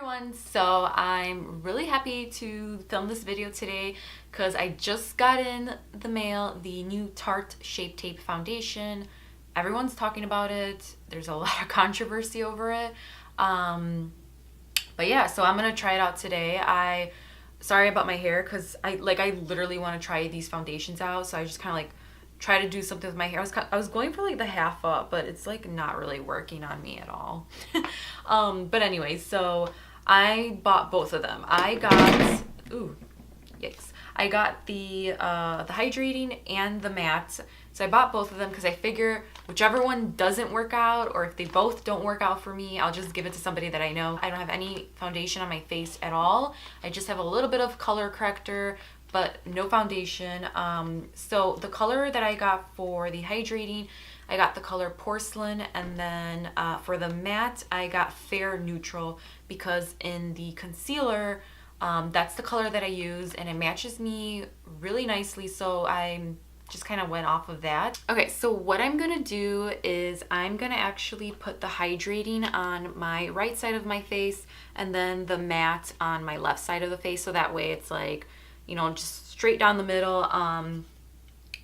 Everyone, so I'm really happy to film this video today because I just got in the mail the new Tarte Shape Tape Foundation. Everyone's talking about it. There's a lot of controversy over it. But yeah, so I'm gonna try it out today. Sorry about my hair because I literally want to try these foundations out, so I just kind of like try to do something with my hair. I was going for like the half up, but it's like not really working on me at all. But anyway, so I bought both of them. I got I got the hydrating and the matte. So I bought both of them because I figure whichever one doesn't work out, or if they both don't work out for me, I'll just give it to somebody that I know. I don't have any foundation on my face at all. I just have a little bit of color corrector, but no foundation. So the color that I got for the hydrating, I got the color porcelain, and then for the matte, I got fair neutral because in the concealer, that's the color that I use and it matches me really nicely, so I'm just kind of went off of that. Okay, so what I'm gonna do is I'm gonna actually put the hydrating on my right side of my face and then the matte on my left side of the face, so that way it's like, you know, just straight down the middle.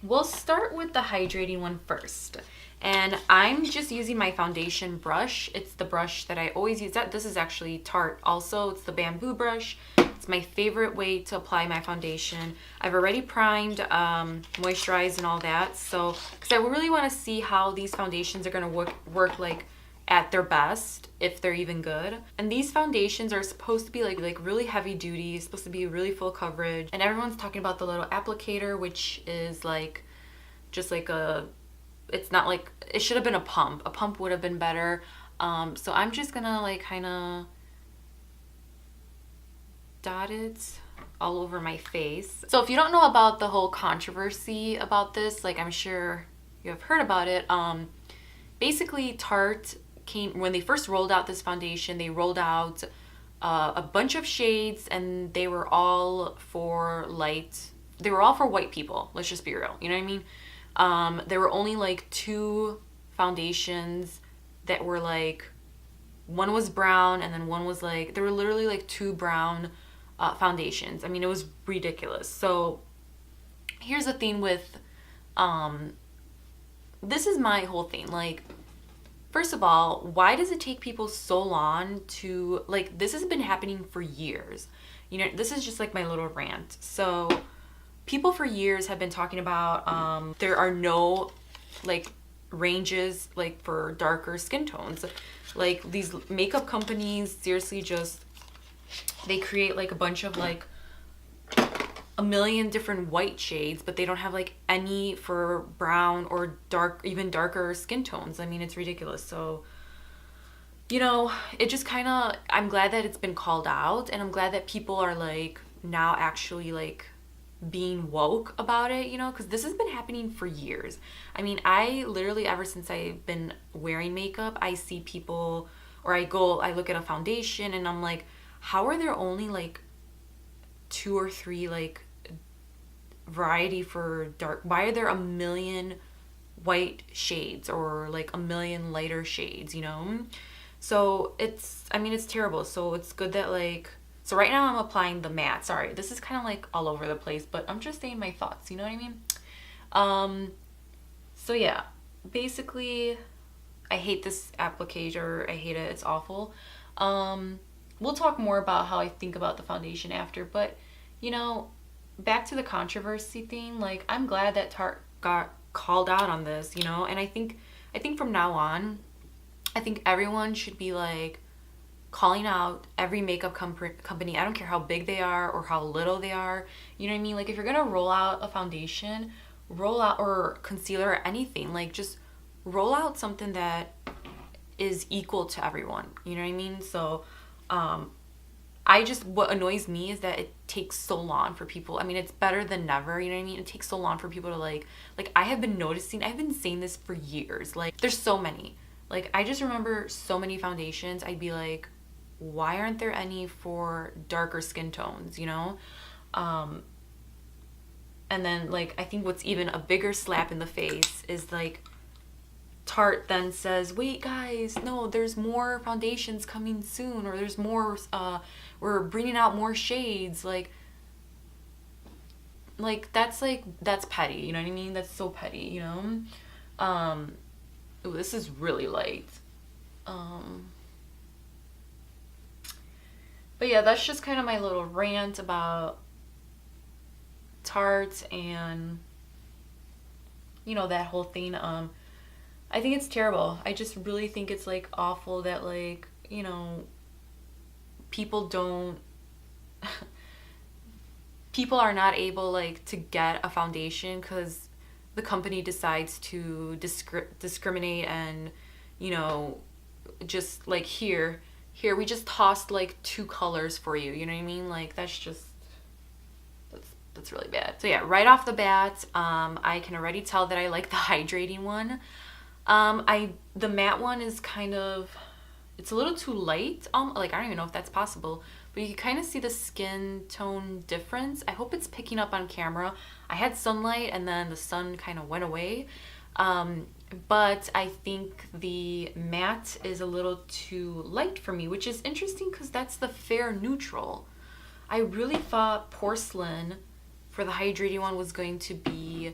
We'll start with the hydrating one first. And I'm just using my foundation brush. It's the brush that I always use. This is actually Tarte also. It's the bamboo brush. It's my favorite way to apply my foundation. I've already primed, moisturized and all that. So, because I really want to see how these foundations are going to work like at their best, if they're even good. And these foundations are supposed to be like really heavy duty, supposed to be really full coverage. And everyone's talking about the little applicator, which is like just like it's not like, it should have been a pump. A pump would have been better. So I'm just gonna like kind of dot it all over my face. So if you don't know about the whole controversy about this, like I'm sure you have heard about it. Basically Tarte when they first rolled out this foundation, they rolled out a bunch of shades, and they were all for white people. Let's just be real, you know what I mean? There were only like 2 foundations that were like, one was brown and then one was like, there were literally like 2 brown foundations. I mean, it was ridiculous. So here's the thing with, this is my whole thing. Like, first of all, why does it take people so long to, like, this has been happening for years. You know, this is just like my little rant. So people for years have been talking about there are no like ranges like for darker skin tones. Like these makeup companies seriously just, they create like a bunch of like a million different white shades, but they don't have like any for brown or dark, even darker skin tones. I mean, it's ridiculous. So, you know, it just kind of, I'm glad that it's been called out, and I'm glad that people are like now actually like being woke about it, you know, because this has been happening for years. I mean, I literally, ever since I've been wearing makeup, I see people, or I look at a foundation and I'm like, how are there only like 2 or 3 like variety for dark? Why are there a million white shades or like a million lighter shades, you know? So I mean, it's terrible. So it's good that like, so right now I'm applying the matte. Sorry, this is kind of like all over the place, but I'm just saying my thoughts, you know what I mean? So yeah, basically I hate this applicator. I hate it. It's awful. We'll talk more about how I think about the foundation after, but you know, back to the controversy thing, like I'm glad that Tarte got called out on this, you know, and I think from now on, I think everyone should be like calling out every makeup company. I don't care how big they are or how little they are, you know what I mean? Like if you're gonna roll out a foundation, or concealer or anything, like just roll out something that is equal to everyone, you know what I mean? So what annoys me is that it takes so long for people. I mean, it's better than never, you know what I mean? It takes so long for people to like I have been noticing, I've been saying this for years, like there's so many. Like I just remember so many foundations, I'd be like, why aren't there any for darker skin tones, you know? And then like, I think what's even a bigger slap in the face is like, Tarte then says, wait guys, no, there's more foundations coming soon, or there's more, we're bringing out more shades. That's petty, you know what I mean? That's so petty, you know? Ooh, this is really light. But yeah, that's just kind of my little rant about Tarte and, you know, that whole thing. I think it's terrible. I just really think it's like awful that, like, you know, people don't people are not able like to get a foundation because the company decides to discriminate and, you know, just like here we just tossed like 2 colors for you, you know what I mean? Like that's really bad. So yeah, right off the bat, I can already tell that I like the hydrating one. The matte one is kind of, it's a little too light. Like I don't even know if that's possible, but you can kind of see the skin tone difference. I hope it's picking up on camera. I had sunlight and then the sun kind of went away. But I think the matte is a little too light for me, which is interesting because that's the fair neutral. I really thought porcelain for the hydrating one was going to be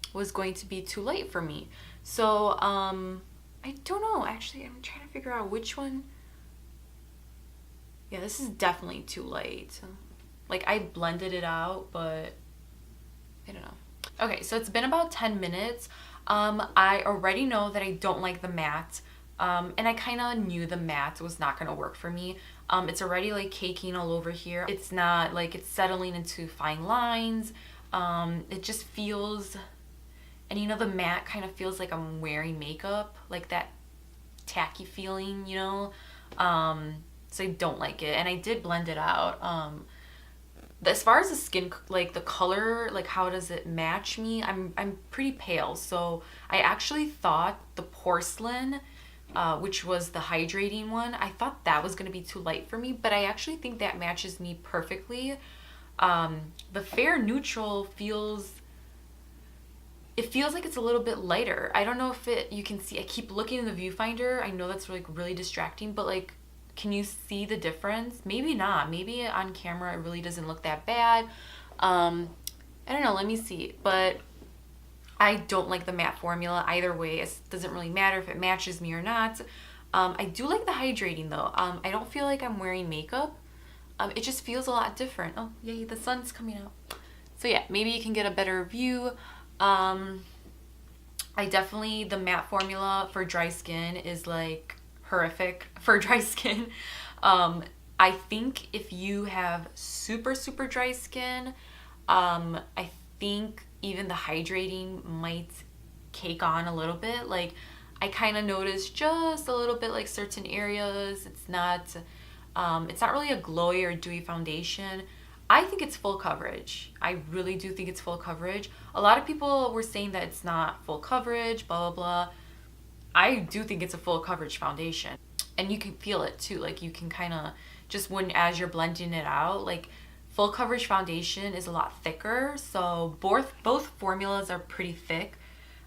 too light for me. So I don't know, actually. I'm trying to figure out which one. Yeah, this is definitely too light. Like I blended it out, but I don't know. Okay, so it's been about 10 minutes. I already know that I don't like the matte. And I kind of knew the matte was not going to work for me. It's already like caking all over here. It's not like it's settling into fine lines. It just feels, and you know, the matte kind of feels like I'm wearing makeup, like that tacky feeling, you know? So I don't like it. And I did blend it out. As far as the skin, like the color, like how does it match me? I'm pretty pale, so I actually thought the porcelain, which was the hydrating one, I thought that was gonna be too light for me, but I actually think that matches me perfectly. The fair neutral feels like it's a little bit lighter. I don't know if you can see, I keep looking in the viewfinder. I know that's like really distracting, but like, can you see the difference? Maybe not. Maybe on camera it really doesn't look that bad. I don't know, let me see. But I don't like the matte formula either way. It doesn't really matter if it matches me or not. I do like the hydrating though. I don't feel like I'm wearing makeup. It just feels a lot different. Oh, yay, the sun's coming out. So yeah, maybe you can get a better view. I definitely, the matte formula for dry skin is like horrific for dry skin. I think if you have super dry skin, I think even the hydrating might cake on a little bit. Like I kind of noticed just a little bit like certain areas. It's not really a glowy or dewy foundation. I think it's full coverage. I really do think it's full coverage. A lot of people were saying that it's not full coverage, blah, blah, blah. I do think it's a full coverage foundation. And you can feel it too. Like you can kind of, just as you're blending it out, like full coverage foundation is a lot thicker. So both formulas are pretty thick.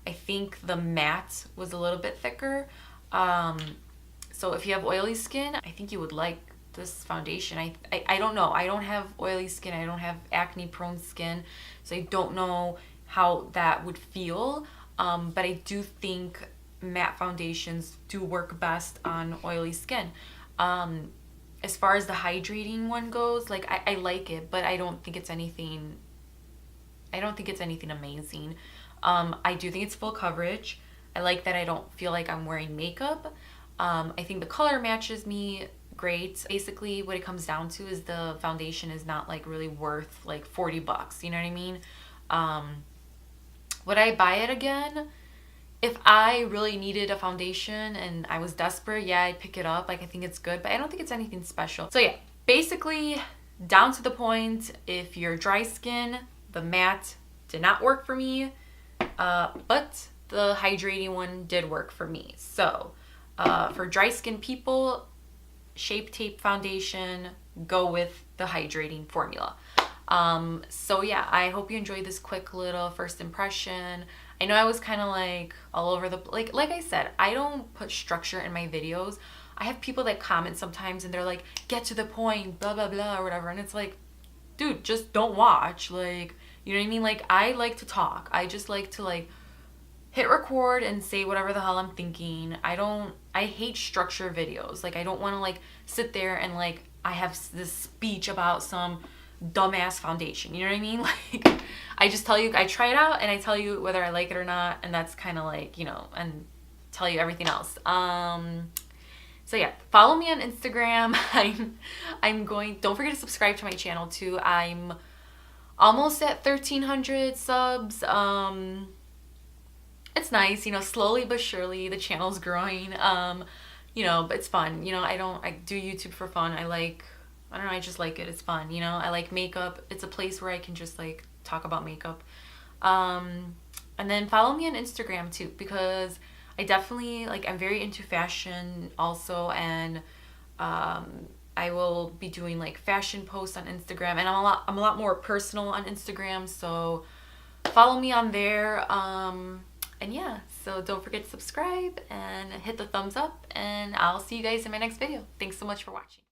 I think the matte was a little bit thicker. So if you have oily skin, I think you would like this foundation. I don't know. I don't have oily skin. I don't have acne prone skin. So I don't know how that would feel. But I do think matte foundations do work best on oily skin. As far as the hydrating one goes, like I like it, but I don't think it's anything amazing. I do think it's full coverage. I like that I don't feel like I'm wearing makeup. I think the color matches me great. Basically what it comes down to is the foundation is not like really worth like $40, you know what I mean? Would I buy it again? If I really needed a foundation and I was desperate, yeah, I'd pick it up. Like I think it's good, but I don't think it's anything special. So yeah, basically down to the point, if you're dry skin, the matte did not work for me, but the hydrating one did work for me. So for dry skin people, Shape Tape Foundation, go with the hydrating formula. So yeah, I hope you enjoyed this quick little first impression. I know I was kind of like all over the like I said, I don't put structure in my videos. I have people that comment sometimes and they're like, get to the point, blah blah blah or whatever, and it's like, dude, just don't watch. Like, you know what I mean? Like, I like to talk. I just like to like hit record and say whatever the hell I'm thinking. I hate structure videos. Like, I don't want to like sit there and like I have this speech about some dumbass foundation. You know what I mean? Like, I just tell you, I try it out and I tell you whether I like it or not, and that's kind of like, you know, and tell you everything else. So yeah, follow me on Instagram. I'm going, don't forget to subscribe to my channel too. I'm almost at 1,300 subs. It's nice, you know, slowly but surely the channel's growing. You know, but it's fun. You know, I do YouTube for fun. I don't know, I just like it. It's fun, you know. I like makeup. It's a place where I can just like talk about makeup. And then follow me on Instagram too, because I definitely like, I'm very into fashion also, and I will be doing like fashion posts on Instagram, and I'm a lot more personal on Instagram, so follow me on there. And yeah, so don't forget to subscribe and hit the thumbs up, and I'll see you guys in my next video. Thanks so much for watching.